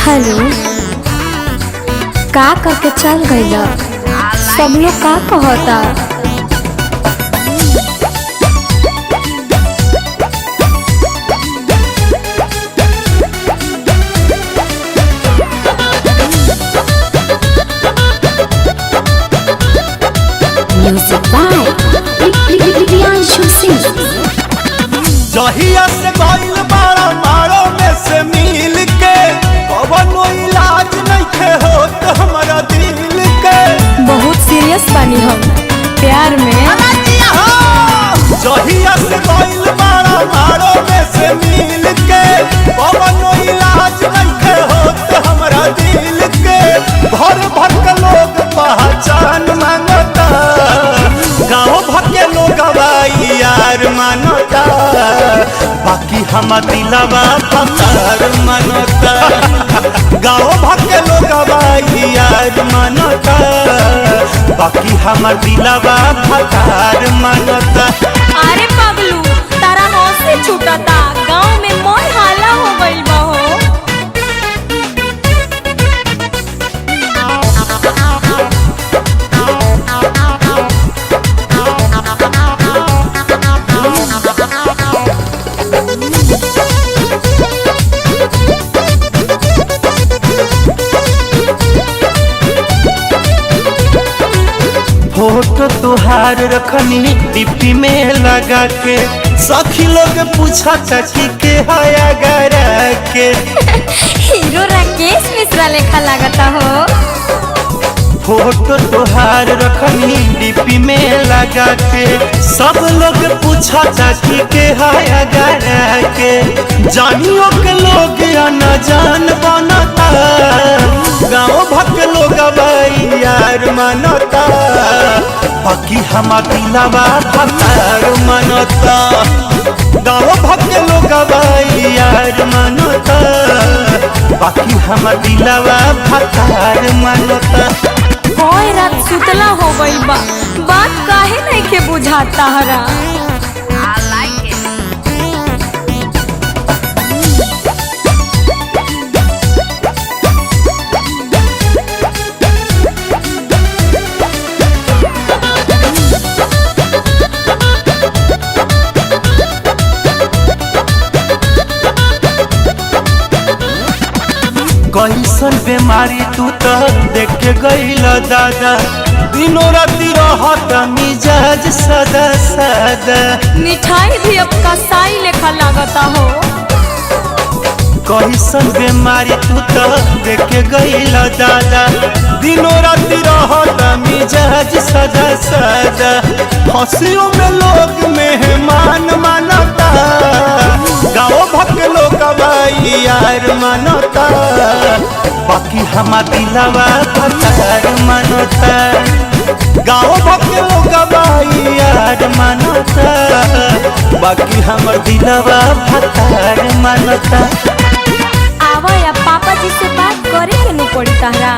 Hello, का करके चल गइल? सब लोग का कहता? Music by Priyanshu Singh. जहिया से गइल बाड़ा मारो में से मिल के कवनो इलाज नइखे होत हमरा दिल के। बहुत सीरियस बानी हम प्यार में। जहिया से गइल बाड़ा मारो में से मिल के कवनो इलाज नइखे होत हमरा दिल के। भर भर के लोग पहचान मांगता, गाँव भर के लोग यार मानता, बाकी हम दिलवा फतार मानता। गाँव भर के लोग यार मानता, बाकी हम दिलवा फतार मानता। अरे पगलू, तारा हौसले छूटता, गांव में मन हाला हो गइल बा हो। फोटो तुहार रखनी डिप्टी में लगा के, सखी लोग पूछा चाची के हया गरा के। हीरो राकेश मिश्रा लेखा लागता हो। फोटो तुहार रखनी डिप्टी में लगा के, सब लोग पूछा चाची के हया गरा के। जानियो के लोग न जान बनता, गाँव भर के लोग यार मानता, बाकी हम दिलवा फतार मानता। गाँव भर के लोग यार मानता, बाकी हम दिलवा फतार मानता। कोई रात सुतला हो गइल बा, बात काहे नहीं के बुझाता हरा। कैसन बीमारी तू तो देख के गइल दादा, दिनों राती रहत मिजाज सदा सदा। मिठाई भी अब कसाई लेखा लागता हो। कैसन बीमारी तू तो देख के गइल दादा, दिनों राती रहत मिजाज सदा सदा। हंसियों में लोग मेहमान मानता, गाँव भर के लोग यार मानता, बाकी हम दिलवा फतार मानता। गाँव भर के लोग यार मानता, बाकी हम दिलवा फतार मानता। आवा या पापा जी से बात करे के नहीं पड़ी तारा।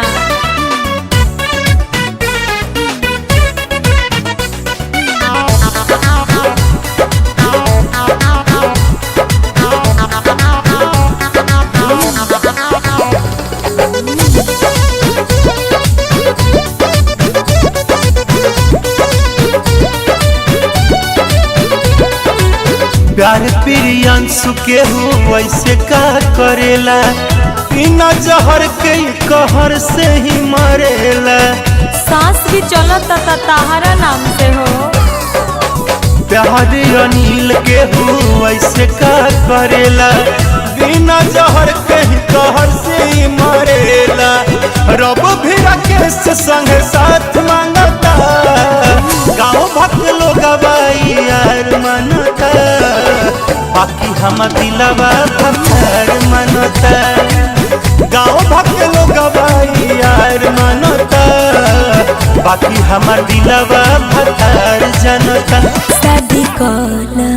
प्यार प्रियांशु के हो वैसे का करेला, बिना जहर के कहर से ही मरेला। सांस भी चलता ताहरा नाम से हो। प्यार अनिल के हो वैसे का करेला, बिना जहर के कहर से ही मरेला। रब भी राकेश संग साथ मांगता, गाँव भर के लोग यार मानता, बाकी हम दिलवा फतार मानता। गाँव भर के लोग यार मानता, बाकी हम दिलवा फतार जानता। शादी कला